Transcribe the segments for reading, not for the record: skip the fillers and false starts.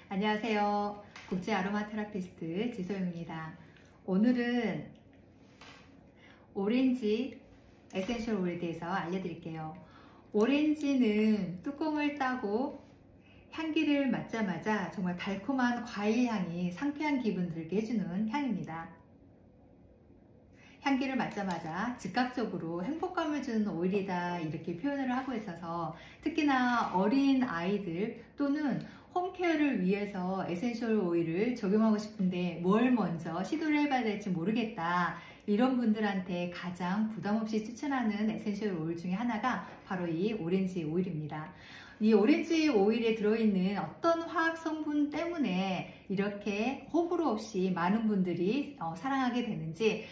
안녕하세요. 국제 아로마 테라피스트 지소영입니다. 오늘은 오렌지 에센셜 오일에 대해서 알려드릴게요. 오렌지는 뚜껑을 따고 향기를 맡자마자 정말 달콤한 과일 향이 상쾌한 기분 들게 해주는 향입니다. 향기를 맡자마자 즉각적으로 행복감을 주는 오일이다, 이렇게 표현을 하고 있어서 특히나 어린 아이들 또는 홈케어를 위해서 에센셜 오일을 적용하고 싶은데 뭘 먼저 시도를 해봐야 될지 모르겠다, 이런 분들한테 가장 부담없이 추천하는 에센셜 오일 중에 하나가 바로 이 오렌지 오일입니다. 이 오렌지 오일에 들어있는 어떤 화학 성분 때문에 이렇게 호불호 없이 많은 분들이 사랑하게 되는지,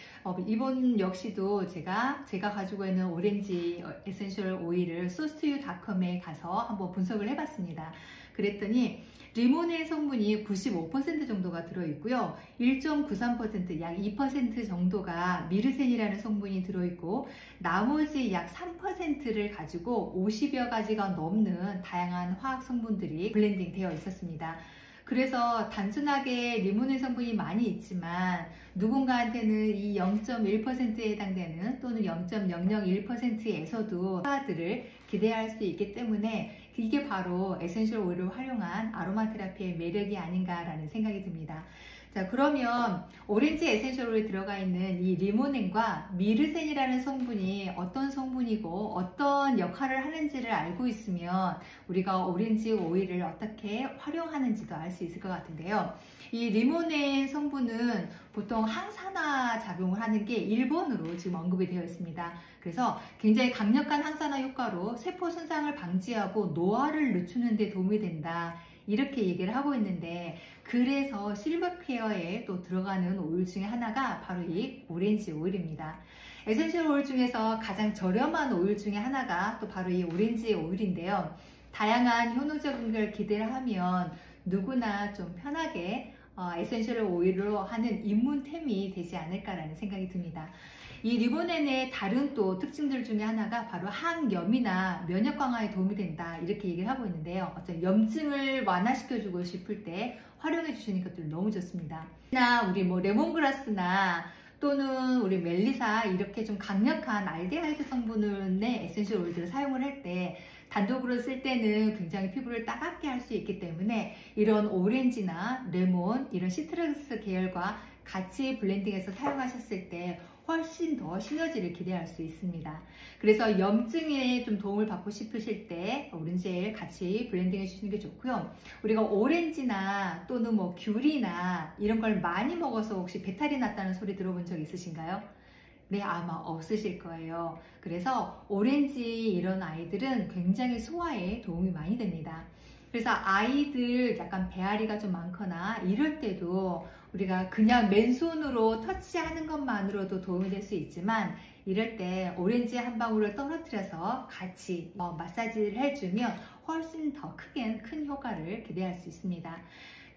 이번 역시도 제가 가지고 있는 오렌지 에센셜 오일을 sourceto.com에 가서 한번 분석을 해봤습니다. 그랬더니 리모네인 성분이 95% 정도가 들어있고요. 1.93%, 약 2% 정도가 미르센이라는 성분이 들어있고, 나머지 약 3%를 가지고 50여 가지가 넘는 다양한 화학 성분들이 블렌딩 되어 있었습니다. 그래서 단순하게 리모네인 성분이 많이 있지만 누군가한테는 이 0.1%에 해당되는 또는 0.001%에서도 효과들을 기대할 수 있기 때문에 이게 바로 에센셜 오일을 활용한 아로마 테라피의 매력이 아닌가라는 생각이 듭니다. 자, 그러면 오렌지 에센셜 오일에 들어가 있는 이 리모넨과 미르센이라는 성분이 어떤 성분이고 어떤 역할을 하는지를 알고 있으면 우리가 오렌지 오일을 어떻게 활용하는지도 알 수 있을 것 같은데요. 이 리모넨 성분은 보통 항산화 작용을 하는 게 1번으로 지금 언급이 되어 있습니다. 그래서 굉장히 강력한 항산화 효과로 세포 손상을 방지하고 노화를 늦추는 데 도움이 된다, 이렇게 얘기를 하고 있는데, 그래서 실버케어에 또 들어가는 오일 중에 하나가 바로 이 오렌지 오일입니다. 에센셜 오일 중에서 가장 저렴한 오일 중에 하나가 또 바로 이 오렌지 오일인데요. 다양한 효능적인 걸 기대를 하면 누구나 좀 편하게 에센셜 오일로 하는 입문템이 되지 않을까라는 생각이 듭니다. 이 리모넨의 다른 또 특징들 중에 하나가 바로 항염이나 면역 강화에 도움이 된다, 이렇게 얘기를 하고 있는데요. 어떤 염증을 완화시켜주고 싶을 때 활용해 주시는 것들 너무 좋습니다. 우리 레몬그라스나 또는 우리 멜리사, 이렇게 좀 강력한 알데하이드 성분의 에센셜 오일들을 사용을 할 때 단독으로 쓸 때는 굉장히 피부를 따갑게 할 수 있기 때문에 이런 오렌지나 레몬, 이런 시트러스 계열과 같이 블렌딩해서 사용하셨을 때 훨씬 더 시너지를 기대할 수 있습니다. 그래서 염증에 좀 도움을 받고 싶으실 때 오렌지를 같이 블렌딩 해주시는 게 좋고요. 우리가 오렌지나 또는 귤이나 이런 걸 많이 먹어서 혹시 배탈이 났다는 소리 들어본 적 있으신가요? 네, 아마 없으실 거예요. 그래서 오렌지 이런 아이들은 굉장히 소화에 도움이 많이 됩니다. 그래서 아이들 약간 배앓이가 좀 많거나 이럴 때도 우리가 그냥 맨손으로 터치하는 것만으로도 도움이 될 수 있지만, 이럴 때 오렌지 한 방울을 떨어뜨려서 같이 마사지를 해주면 훨씬 더 큰 효과를 기대할 수 있습니다.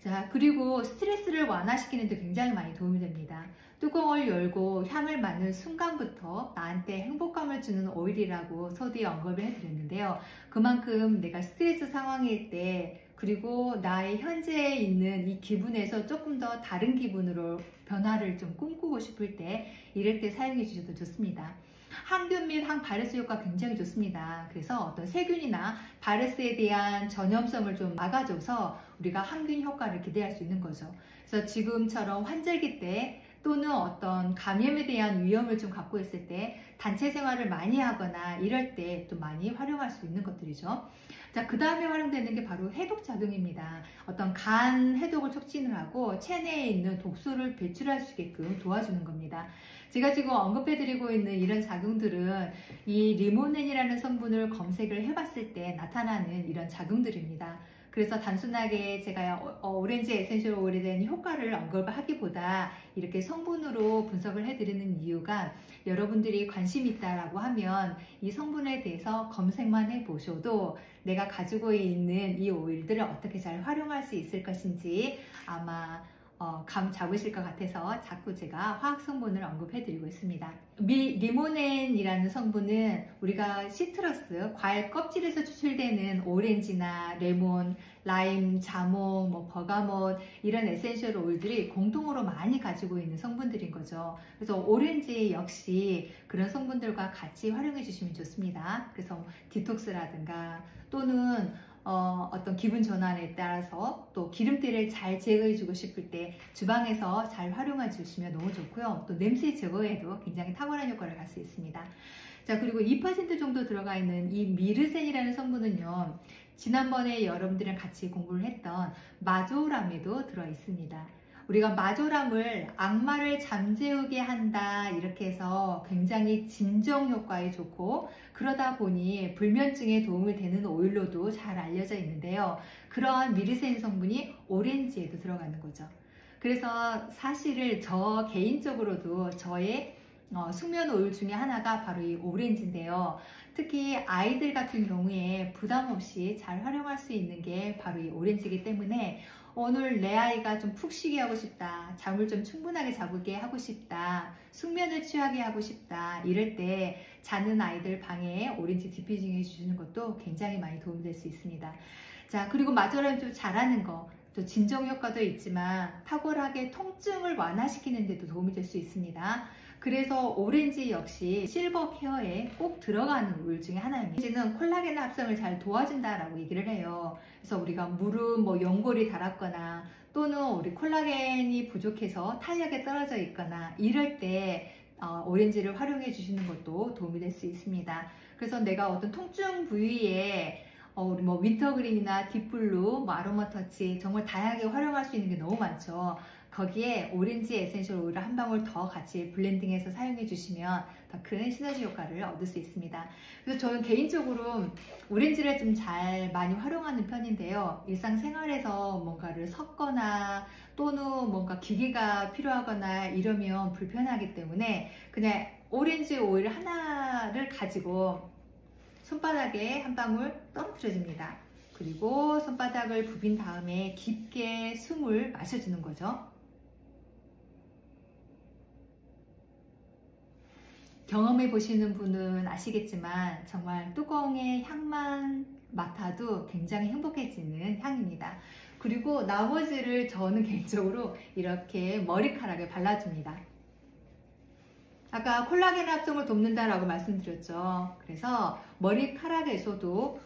자, 그리고 스트레스를 완화시키는 데 굉장히 많이 도움이 됩니다. 뚜껑을 열고 향을 맡는 순간부터 나한테 행복감을 주는 오일이라고 서두에 언급을 해드렸는데요. 그만큼 내가 스트레스 상황일 때, 그리고 나의 현재에 있는 이 기분에서 조금 더 다른 기분으로 변화를 좀 꿈꾸고 싶을 때, 이럴 때 사용해 주셔도 좋습니다. 항균 및 항바이러스 효과 굉장히 좋습니다. 그래서 어떤 세균이나 바이러스에 대한 전염성을 좀 막아줘서 우리가 항균 효과를 기대할 수 있는 거죠. 그래서 지금처럼 환절기 때 또는 어떤 감염에 대한 위험을 좀 갖고 있을 때 단체 생활을 많이 하거나 이럴 때 또 많이 활용할 수 있는 것들이죠. 자, 그 다음에 활용되는 게 바로 해독 작용입니다. 어떤 간 해독을 촉진을 하고 체내에 있는 독소를 배출할 수 있게끔 도와주는 겁니다. 제가 지금 언급해드리고 있는 이런 작용들은 이 리모넨이라는 성분을 검색을 해봤을 때 나타나는 이런 작용들입니다. 그래서 단순하게 제가 오렌지 에센셜 오일에 대한 효과를 언급하기보다 이렇게 성분으로 분석을 해드리는 이유가, 여러분들이 관심 있다라고 하면 이 성분에 대해서 검색만 해보셔도 내가 가지고 있는 이 오일들을 어떻게 잘 활용할 수 있을 것인지 아마 감 잡으실 것 같아서 자꾸 제가 화학 성분을 언급해 드리고 있습니다. 리모넨이라는 성분은 우리가 시트러스, 과일 껍질에서 추출되는 오렌지나 레몬, 라임, 자몽, 버가못 이런 에센셜 오일들이 공통으로 많이 가지고 있는 성분들인 거죠. 그래서 오렌지 역시 그런 성분들과 같이 활용해 주시면 좋습니다. 그래서 디톡스라든가 또는 어떤 기분 전환에 따라서 또 기름때를 잘 제거해 주고 싶을 때 주방에서 잘 활용해 주시면 너무 좋고요. 또 냄새 제거에도 굉장히 탁월한 효과를 갈 수 있습니다. 자, 그리고 2% 정도 들어가 있는 이 미르센이라는 성분은요, 지난번에 여러분들이랑 같이 공부를 했던 마조람에도 들어 있습니다. 우리가 마조람을 악마를 잠재우게 한다 이렇게 해서 굉장히 진정 효과에 좋고, 그러다 보니 불면증에 도움이 되는 오일로도 잘 알려져 있는데요. 그러한 미르센 성분이 오렌지에도 들어가는 거죠. 그래서 사실을 저 개인적으로도 저의 숙면 오일 중에 하나가 바로 이 오렌지인데요. 특히 아이들 같은 경우에 부담 없이 잘 활용할 수 있는 게 바로 이 오렌지이기 때문에 오늘 내 아이가 좀 푹 쉬게 하고 싶다, 잠을 좀 충분하게 자게 하고 싶다, 숙면을 취하게 하고 싶다, 이럴 때 자는 아이들 방에 오렌지 디퓨징 해주시는 것도 굉장히 많이 도움이 될 수 있습니다. 자, 그리고 마저랑 좀 잘하는 거, 또 진정 효과도 있지만 탁월하게 통증을 완화시키는 데도 도움이 될 수 있습니다. 그래서 오렌지 역시 실버 케어에 꼭 들어가는 오일 중에 하나입니다. 오렌지는 콜라겐 합성을 잘 도와준다라고 얘기를 해요. 그래서 우리가 무릎, 연골이 닳았거나 또는 우리 콜라겐이 부족해서 탄력이 떨어져 있거나 이럴 때 오렌지를 활용해 주시는 것도 도움이 될 수 있습니다. 그래서 내가 어떤 통증 부위에 우리 윈터그린이나 딥블루, 아로마 터치 정말 다양하게 활용할 수 있는 게 너무 많죠. 거기에 오렌지 에센셜 오일을 한 방울 더 같이 블렌딩해서 사용해 주시면 더 큰 시너지 효과를 얻을 수 있습니다. 그래서 저는 개인적으로 오렌지를 좀 잘 많이 활용하는 편인데요. 일상생활에서 뭔가를 섞거나 또는 뭔가 기계가 필요하거나 이러면 불편하기 때문에 그냥 오렌지 오일 하나를 가지고 손바닥에 한 방울 떨어뜨려 줍니다. 그리고 손바닥을 부빈 다음에 깊게 숨을 마셔주는 거죠. 경험해 보시는 분은 아시겠지만 정말 뚜껑의 향만 맡아도 굉장히 행복해지는 향입니다. 그리고 나머지를 저는 개인적으로 이렇게 머리카락에 발라줍니다. 아까 콜라겐 합성을 돕는다라고 말씀드렸죠. 그래서 머리카락에서도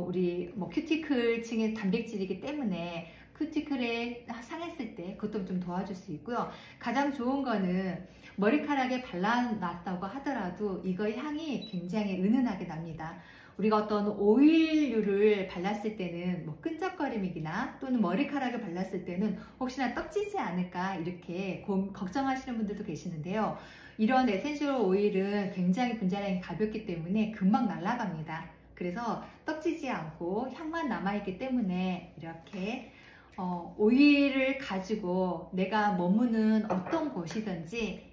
우리 큐티클 층의 단백질이기 때문에 큐티클에 상했을 때 그것도 좀 도와줄 수 있고요. 가장 좋은 거는 머리카락에 발라놨다고 하더라도 이거의 향이 굉장히 은은하게 납니다. 우리가 어떤 오일류를 발랐을 때는 끈적거림이나 또는 머리카락에 발랐을 때는 혹시나 떡지지 않을까 이렇게 걱정하시는 분들도 계시는데요. 이런 에센셜 오일은 굉장히 분자량이 가볍기 때문에 금방 날아갑니다. 그래서 떡지지 않고 향만 남아있기 때문에 이렇게 오일을 가지고 내가 머무는 어떤 곳이든지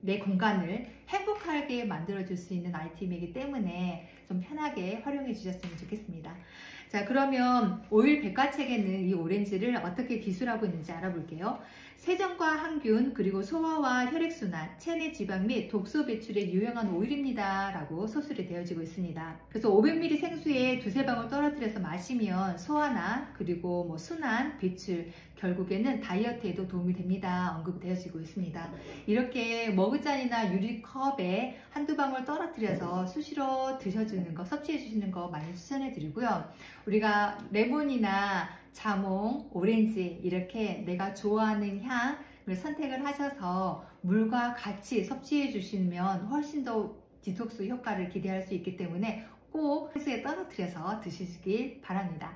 내 공간을 행복하게 만들어줄 수 있는 아이템이기 때문에 좀 편하게 활용해 주셨으면 좋겠습니다. 자, 그러면 오일 백과책에는 이 오렌지를 어떻게 기술하고 있는지 알아볼게요. 세정과 항균, 그리고 소화와 혈액순환, 체내 지방 및 독소 배출에 유용한 오일입니다 라고 서술이 되어지고 있습니다. 그래서 500ml 생수에 두세 방울 떨어뜨려서 마시면 소화나 그리고 순환, 배출, 결국에는 다이어트에도 도움이 됩니다. 언급이 되어지고 있습니다. 이렇게 머그잔이나 유리컵에 한두 방울 떨어뜨려서 수시로 드셔주는 거, 섭취해 주시는 거 많이 추천해 드리고요. 우리가 레몬이나 자몽, 오렌지 이렇게 내가 좋아하는 향을 선택을 하셔서 물과 같이 섭취해 주시면 훨씬 더 디톡스 효과를 기대할 수 있기 때문에 꼭 생수에 떨어뜨려서 드시길 바랍니다.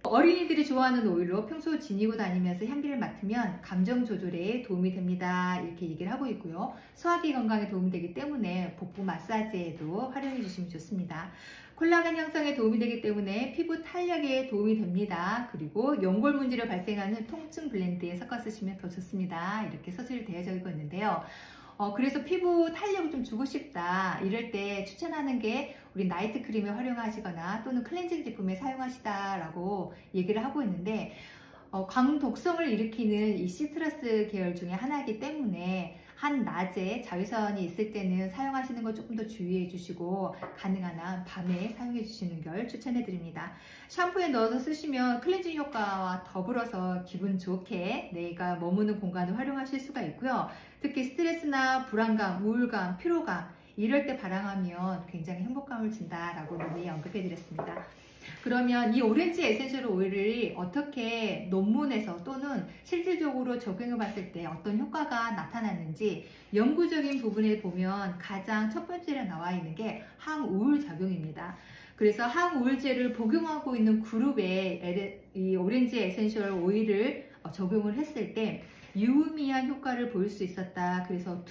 어린이들이 좋아하는 오일로 평소 지니고 다니면서 향기를 맡으면 감정 조절에 도움이 됩니다. 이렇게 얘기를 하고 있고요. 소화기 건강에 도움이 되기 때문에 복부 마사지에도 활용해 주시면 좋습니다. 콜라겐 형성에 도움이 되기 때문에 피부 탄력에 도움이 됩니다. 그리고 연골 문제로 발생하는 통증 블렌드에 섞어 쓰시면 더 좋습니다. 이렇게 서술이 되어져 있는데요. 그래서 피부 탄력을 좀 주고 싶다 이럴 때 추천하는 게 우리 나이트 크림을 활용하시거나 또는 클렌징 제품에 사용하시다라고 얘기를 하고 있는데 광독성을 일으키는 이 시트러스 계열 중에 하나이기 때문에 한낮에 자외선이 있을 때는 사용하시는 거 조금 더 주의해 주시고 가능한 한 밤에 사용해 주시는 걸 추천해 드립니다. 샴푸에 넣어서 쓰시면 클렌징 효과와 더불어서 기분 좋게 내가 머무는 공간을 활용하실 수가 있고요. 특히 스트레스나 불안감, 우울감, 피로감 이럴 때 발향하면 굉장히 행복감을 준다라고 미리 언급해 드렸습니다. 그러면 이 오렌지 에센셜 오일을 어떻게 논문에서 또는 실질적으로 적용해 봤을 때 어떤 효과가 나타났는지 연구적인 부분에 보면 가장 첫 번째로 나와 있는 게 항우울 작용입니다. 그래서 항우울제를 복용하고 있는 그룹에 이 오렌지 에센셜 오일을 적용을 했을 때 유의미한 효과를 보일 수 있었다. 그래서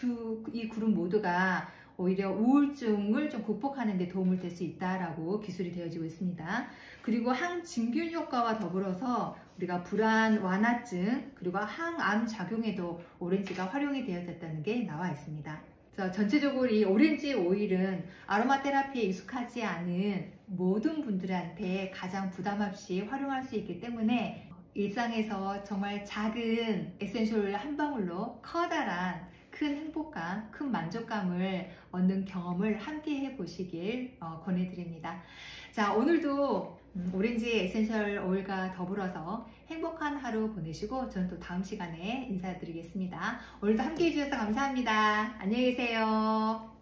이 그룹 모두가 오히려 우울증을 좀 극복하는 데 도움을 될 수 있다라고 기술이 되어지고 있습니다. 그리고 항진균 효과와 더불어서 우리가 불안 완화증 그리고 항암 작용에도 오렌지가 활용이 되어졌다는 게 나와 있습니다. 그래서 전체적으로 이 오렌지 오일은 아로마 테라피에 익숙하지 않은 모든 분들한테 가장 부담 없이 활용할 수 있기 때문에 일상에서 정말 작은 에센셜 오일 한 방울로 커다란 큰 행복감, 큰 만족감을 얻는 경험을 함께 해보시길 권해드립니다. 자, 오늘도 오렌지 에센셜 오일과 더불어서 행복한 하루 보내시고 저는 또 다음 시간에 인사드리겠습니다. 오늘도 함께 해주셔서 감사합니다. 안녕히 계세요.